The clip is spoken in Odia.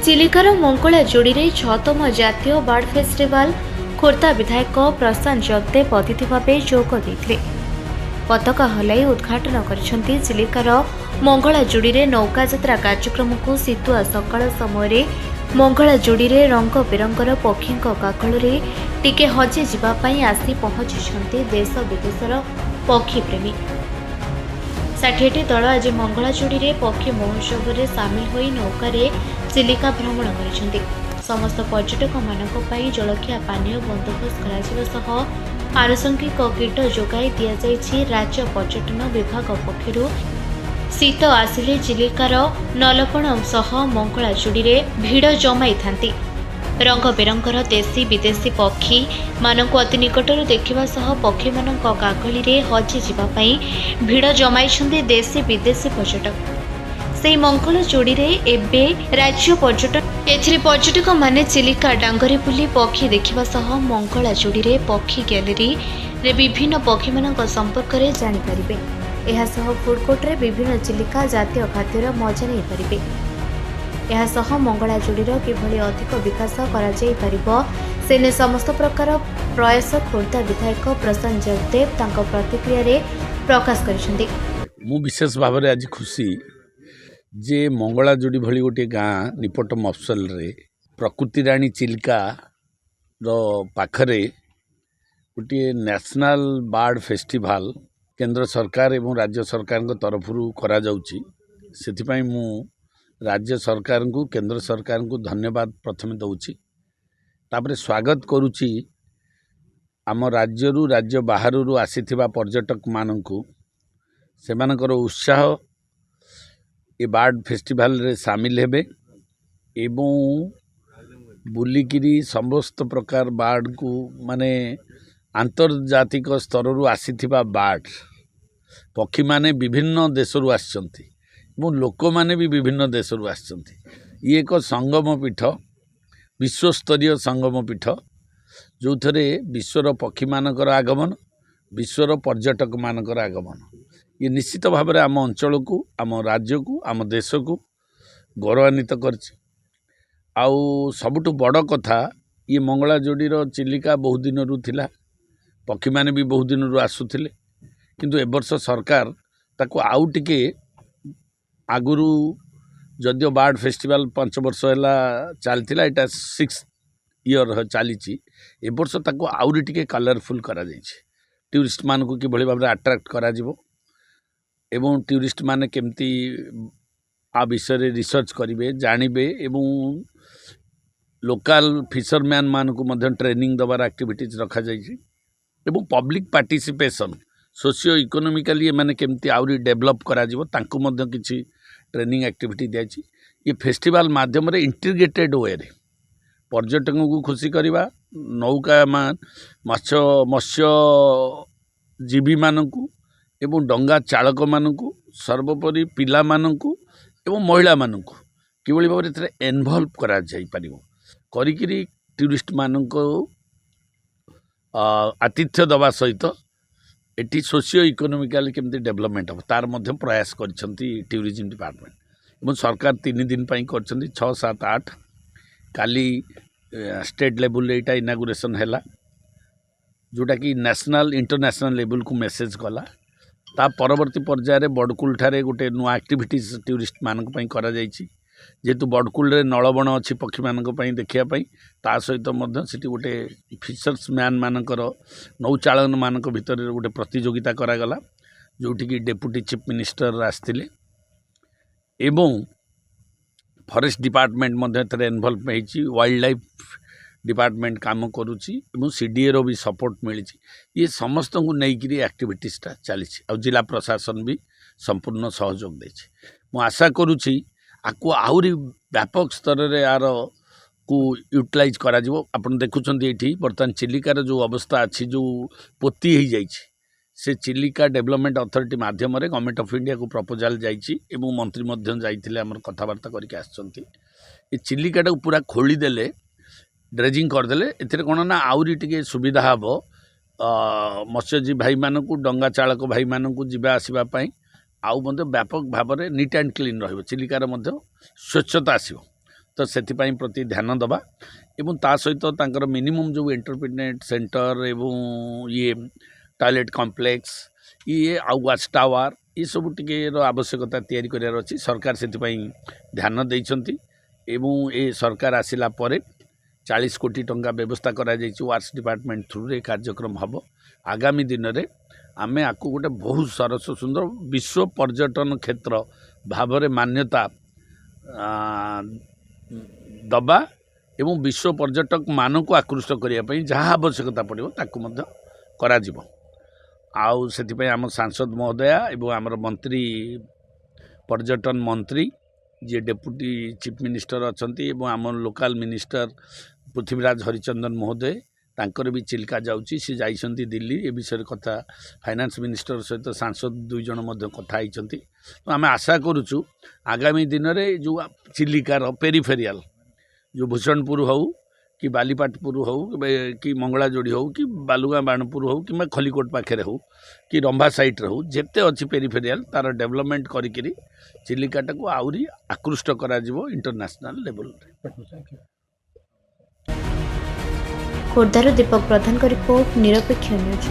ଚିଲିକାର ମଙ୍ଗଳାଯୋଡ଼ିରେ 6ତମ ଜାତୀୟ ବାର୍ଡ ଫେଷ୍ଟିଭାଲ ଖୋର୍ଦ୍ଧା ବିଧାୟକ ପ୍ରଶାନ୍ତ ଜଗଦେବ ଅତିଥି ଭାବେ ଯୋଗ ଦେଇଥିଲେ। ପତାକା ହଲାଇ ଉଦ୍ଘାଟନ କରିଛନ୍ତି। ଚିଲିକାର ମଙ୍ଗଳାଯୋଡ଼ିରେ ନୌକାଯାତ୍ରା କାର୍ଯ୍ୟକ୍ରମକୁ ଶୀତୁଆ ସକାଳ ସମୟରେ ମଙ୍ଗଳାଯୋଡ଼ିରେ ରଙ୍ଗ ବେରଙ୍ଗର ପକ୍ଷୀଙ୍କ କାକଳରେ ଟିକେ ହଜି ଯିବା ପାଇଁ ଆସି ପହଞ୍ଚିଛନ୍ତି ଦେଶ ବିଦେଶର ପକ୍ଷୀପ୍ରେମୀ। 60ଟି ଦଳ ଆଜି ମଙ୍ଗଳାଯୋଡ଼ିରେ ପକ୍ଷୀ ମହୋତ୍ସବରେ ସାମିଲ ହୋଇ ନୌକାରେ ଚିଲିକା ଭ୍ରମଣ କରିଛନ୍ତି। ସମସ୍ତ ପର୍ଯ୍ୟଟକମାନଙ୍କ ପାଇଁ ଜଳଖିଆ ପାନୀୟ ବନ୍ଦୋବସ୍ତ କରାଯିବା ସହ ଆନୁଷଙ୍ଗିକ କିଟ ଯୋଗାଇ ଦିଆଯାଇଛି। ରାଜ୍ୟ ପର୍ଯ୍ୟଟନ ବିଭାଗ ପକ୍ଷରୁ ଶୀତ ଆସିଲେ ଚିଲିକାର ନଲପଣ ସହ ମଙ୍ଗଳାଯୋଡ଼ିରେ ଭିଡ଼ ଜମାଇଥାନ୍ତି। ରଙ୍ଗ ବେରଙ୍ଗର ଦେଶୀ ବିଦେଶୀ ପକ୍ଷୀମାନଙ୍କୁ ଅତି ନିକଟରୁ ଦେଖିବା ସହ ପକ୍ଷୀମାନଙ୍କ କାକଳିରେ ହଜି ଯିବା ପାଇଁ ଭିଡ଼ ଜମାଇଛନ୍ତି ଦେଶୀ ବିଦେଶୀ ପର୍ଯ୍ୟଟକ। ସେହି ମଙ୍ଗଳାଯୋଡ଼ିରେ ଏବେ ରାଜ୍ୟ ପର୍ଯ୍ୟଟନ ଏଥିରେ ପର୍ଯ୍ୟଟକମାନେ ଚିଲିକା ଡାଙ୍ଗରେ ବୁଲି ପକ୍ଷୀ ଦେଖିବା ସହ ମଙ୍ଗଳାଯୋଡ଼ିରେ ପକ୍ଷୀ ଗ୍ୟାଲେରୀରେ ବିଭିନ୍ନ ପକ୍ଷୀମାନଙ୍କ ସମ୍ପର୍କରେ ଜାଣିପାରିବେ। ଏହାସହ ଫୁଡ୍କୋର୍ଟରେ ବିଭିନ୍ନ ଚିଲିକା ଜାତୀୟ ଖାଦ୍ୟର ମଜା ନେଇପାରିବେ। ଏହାସହ ମଙ୍ଗଳାଯୋଡ଼ିର କିଭଳି ଅଧିକ ବିକାଶ କରାଯାଇପାରିବ ସେନେଇ ସମସ୍ତ ପ୍ରକାର ପ୍ରୟାସ ଖୋର୍ଦ୍ଧା ବିଧାୟକ ପ୍ରଶାନ୍ତ ଜଗଦେବ ତାଙ୍କ ପ୍ରତିକ୍ରିୟାରେ ପ୍ରକାଶ କରିଛନ୍ତି। ମୁଁ ବିଶେଷ ଭାବରେ ଆଜି ଖୁସି ଯେ ମଙ୍ଗଳାଯୋଡ଼ି ଭଳି ଗୋଟିଏ ଗାଁ ନିପଟ ମଫସଲରେ ପ୍ରକୃତି ରାଣୀ ଚିଲିକାର ପାଖରେ ଗୋଟିଏ ନ୍ୟାସନାଲ ବାର୍ଡ ଫେଷ୍ଟିଭାଲ କେନ୍ଦ୍ର ସରକାର ଏବଂ ରାଜ୍ୟ ସରକାରଙ୍କ ତରଫରୁ କରାଯାଉଛି। ସେଥିପାଇଁ ମୁଁ ରାଜ୍ୟ ସରକାରଙ୍କୁ କେନ୍ଦ୍ର ସରକାରଙ୍କୁ ଧନ୍ୟବାଦ ପ୍ରଥମେ ଦେଉଛି। ତାପରେ ସ୍ୱାଗତ କରୁଛି ଆମ ରାଜ୍ୟରୁ ରାଜ୍ୟ ବାହାରରୁ ଆସିଥିବା ପର୍ଯ୍ୟଟକମାନଙ୍କୁ। ସେମାନଙ୍କର ଉତ୍ସାହ ଏ ବାର୍ଡ ଫେଷ୍ଟିଭାଲରେ ସାମିଲ ହେବେ ଏବଂ ବୁଲିକିରି ସମସ୍ତ ପ୍ରକାର ବାର୍ଡକୁ ମାନେ ଆନ୍ତର୍ଜାତିକ ସ୍ତରରୁ ଆସିଥିବା ବାର୍ଡ ପକ୍ଷୀମାନେ ବିଭିନ୍ନ ଦେଶରୁ ଆସିଛନ୍ତି ଏବଂ ଲୋକମାନେ ବି ବିଭିନ୍ନ ଦେଶରୁ ଆସିଛନ୍ତି। ଇଏ ଏକ ସଙ୍ଗମ ପୀଠ, ବିଶ୍ୱସ୍ତରୀୟ ସଙ୍ଗମ ପୀଠ, ଯେଉଁଥିରେ ବିଶ୍ୱର ପକ୍ଷୀମାନଙ୍କର ଆଗମନ, ବିଶ୍ୱର ପର୍ଯ୍ୟଟକମାନଙ୍କର ଆଗମନ। ଇଏ ନିଶ୍ଚିତ ଭାବରେ ଆମ ଅଞ୍ଚଳକୁ, ଆମ ରାଜ୍ୟକୁ, ଆମ ଦେଶକୁ ଗୌରବାନ୍ୱିତ କରିଛି। ଆଉ ସବୁଠୁ ବଡ଼ କଥା, ଇଏ ମଙ୍ଗଳାଯୋଡ଼ିର ଚିଲିକା ବହୁ ଦିନରୁ ଥିଲା, ପକ୍ଷୀମାନେ ବି ବହୁ ଦିନରୁ ଆସୁଥିଲେ, କିନ୍ତୁ ଏ ବର୍ଷ ସରକାର ତାକୁ ଆଉ ଟିକେ ଆଗରୁ, ଯଦିଓ ବାର୍ଡ ଫେଷ୍ଟିଭାଲ 5 ବର୍ଷ ହେଲା ଚାଲିଥିଲା, ଏଇଟା 6th ଇୟର ଚାଲିଛି, ଏ ବର୍ଷ ତାକୁ ଆହୁରି ଟିକେ କଲରଫୁଲ୍ କରାଯାଇଛି। ଟୁରିଷ୍ଟମାନଙ୍କୁ କିଭଳି ଭାବରେ ଆଟ୍ରାକ୍ଟ କରାଯିବ ଏବଂ ଟୁରିଷ୍ଟମାନେ କେମିତି ଆ ବିଷୟରେ ରିସର୍ଚ୍ଚ କରିବେ, ଜାଣିବେ ଏବଂ ଲୋକାଲ ଫିସରମ୍ୟାନ୍ ମାନଙ୍କୁ ମଧ୍ୟ ଟ୍ରେନିଂ ଦେବାର ଆକ୍ଟିଭିଟିଜ୍ ରଖାଯାଇଛି ଏବଂ ପବ୍ଲିକ୍ ପାର୍ଟିସିପେସନ୍ ସୋସିଓ ଇକୋନୋମିକାଲି ଏମାନେ କେମିତି ଆହୁରି ଡେଭଲପ୍ କରାଯିବ ତାଙ୍କୁ ମଧ୍ୟ କିଛି ଟ୍ରେନିଂ ଆକ୍ଟିଭିଟି ଦିଆଯାଇଛି। ଏ ଫେଷ୍ଟିଭାଲ ମାଧ୍ୟମରେ ଇଣ୍ଟିଗ୍ରେଟେଡ୍ ୱେରେ ପର୍ଯ୍ୟଟକଙ୍କୁ ଖୁସି କରିବା, ନୌକା ମତ୍ସ୍ୟଜୀବୀମାନଙ୍କୁ ଏବଂ ଡଙ୍ଗା ଚାଳକମାନଙ୍କୁ, ସର୍ବୋପରି ପିଲାମାନଙ୍କୁ ଏବଂ ମହିଳାମାନଙ୍କୁ କିଭଳି ଭାବରେ ଏଥିରେ ଇନଭଲ୍ଭ କରାଯାଇପାରିବ କରିକିରି ଟୁରିଷ୍ଟମାନଙ୍କୁ ଆତିଥ୍ୟ ଦେବା ସହିତ ଏଠି ସୋସିଓ ଇକୋନୋମିକାଲି କେମିତି ଡେଭଲପମେଣ୍ଟ ହେବ ତାର ମଧ୍ୟ ପ୍ରୟାସ କରିଛନ୍ତି ଟୁରିଜିମ୍ ଡିପାର୍ଟମେଣ୍ଟ ଏବଂ ସରକାର 3 ଦିନ ପାଇଁ କରିଛନ୍ତି, 6, 7, 8। କାଲି ଷ୍ଟେଟ୍ ଲେବୁଲରେ ଏଇଟା ଇନାଗୁରେସନ୍ ହେଲା, ଯେଉଁଟାକି ନ୍ୟାସନାଲ ଇଣ୍ଟରନ୍ୟାସନାଲ ଲେବୁଲକୁ ମେସେଜ କଲା। ତା ପରବର୍ତ୍ତୀ ପର୍ଯ୍ୟାୟରେ ବଡ଼କୁଲଠାରେ ଗୋଟେ ନୂଆ ଆକ୍ଟିଭିଟିଜ୍ ଟୁରିଷ୍ଟମାନଙ୍କ ପାଇଁ କରାଯାଇଛି। ଯେହେତୁ ବଡ଼କୁଲରେ ନଳବଣ ଅଛି ପକ୍ଷୀମାନଙ୍କ ପାଇଁ ଦେଖିବା ପାଇଁ, ତା ସହିତ ମଧ୍ୟ ସେଠି ଗୋଟେ ଫିସର୍ସ ମ୍ୟାନ୍ ମାନଙ୍କର ନୌଚାଳକମାନଙ୍କ ଭିତରେ ଗୋଟେ ପ୍ରତିଯୋଗିତା କରାଗଲା, ଯେଉଁଠିକି ଡେପୁଟି ଚିଫ୍ ମିନିଷ୍ଟର ଆସିଥିଲେ ଏବଂ ଫରେଷ୍ଟ ଡିପାର୍ଟମେଣ୍ଟ ମଧ୍ୟ ଏଥିରେ ଇନଭଲ୍ଭ ହେଇଛି। ୱାଇଲ୍ଡ ଲାଇଫ୍ ଡିପାର୍ଟମେଣ୍ଟ କାମ କରୁଛି ଏବଂ CDAର ବି ସପୋର୍ଟ ମିଳିଛି। ଇଏ ସମସ୍ତଙ୍କୁ ନେଇକିରି ଆକ୍ଟିଭିଟିଜଟା ଚାଲିଛି ଆଉ ଜିଲ୍ଲା ପ୍ରଶାସନ ବି ସମ୍ପୂର୍ଣ୍ଣ ସହଯୋଗ ଦେଇଛି। ମୁଁ ଆଶା କରୁଛି ଆକୁ ଆହୁରି ବ୍ୟାପକ ସ୍ତରରେ ଆରକୁ ୟୁଟିଲାଇଜ୍ କରାଯିବ। ଆପଣ ଦେଖୁଛନ୍ତି ଏଇଠି ବର୍ତ୍ତମାନ ଚିଲିକାର ଯେଉଁ ଅବସ୍ଥା ଅଛି, ଯେଉଁ ପୋତି ହେଇଯାଇଛି, ସେ ଚିଲିକା ଡେଭଲପମେଣ୍ଟ ଅଥରିଟି ମାଧ୍ୟମରେ ଗଭର୍ଣ୍ଣମେଣ୍ଟ ଅଫ୍ ଇଣ୍ଡିଆକୁ ପ୍ରପୋଜାଲ୍ ଯାଇଛି ଏବଂ ମନ୍ତ୍ରୀ ମଧ୍ୟ ଯାଇଥିଲେ, ଆମର କଥାବାର୍ତ୍ତା କରିକି ଆସିଛନ୍ତି। ଏ ଚିଲିକାଟାକୁ ପୁରା ଖୋଳିଦେଲେ, ଡ୍ରେଜିଂ କରିଦେଲେ, ଏଥିରେ କ'ଣ ନା ଆହୁରି ଟିକେ ସୁବିଧା ହେବ ମତ୍ସ୍ୟଜୀବୀ ଭାଇମାନଙ୍କୁ, ଡଙ୍ଗା ଚାଳକ ଭାଇମାନଙ୍କୁ ଯିବା ଆସିବା ପାଇଁ, ଆଉ ମଧ୍ୟ ବ୍ୟାପକ ଭାବରେ ନିଟ୍ ଆଣ୍ଡ କ୍ଲିନ୍ ରହିବ, ଚିଲିକାର ମଧ୍ୟ ସ୍ୱଚ୍ଛତା ଆସିବ। तो से प्रति ध्यान दबा एवं ता सहित तांकर मिनिमम जो एंटरटेनमेंट सेंटर एवं ये टॉयलेट कॉम्प्लेक्स ये आउ वाच टावर ये सब टिके आवश्यकता तैयारी करार अच्छी सरकार से ध्यान देइछंती एवं ये सरकार आसिला परे 40 कोटी टंका व्यवस्था करा वार्स डिपार्टमेंट थ्रू रे कार्यक्रम हम आगामी दिन में आमे आपको गोटे बहुत सरस सुंदर विश्व पर्यटन क्षेत्र भाव में मान्यता दबा एवं विश्व पर्यटक मान को आकृष्ट करने जहाँ आवश्यकता पड़ो ताकू करा आउ से आम सांसद महोदय एवं आमर मंत्री पर्यटन मंत्री जे डेप्यूटी चीफ मिनिस्टर अच्छी आम लोकल मिनिस्टर पृथ्वीराज हरिचंदन महोदय तांकर भी चिल्का जाऊँगी सी जाइछंती दिल्ली ए विषय कथा फाइनेंस मिनिस्टर सहित सांसद 2 जन कथा होती तो आम आशा करुचु आगामी दिन में जो चिलिकार पेरीफेरियाल जो भूषणपुर हो कि बालीपाटपुर हो कि मंगलाजोड़ी हो कि बालुगाँ बाणपुर हो कि खलिकोट पाखे हो कि रंभा साइट हो जेते अच्छी पेरीफेरियाल तार डेवलपमेंट करी चिलिकाटा को आउरी आकृष्ट करा जिवो इंटरनेशनल लेवल रे। खोर्धार दीपक प्रधान रिपोर्ट निरपेक्ष न्यूज।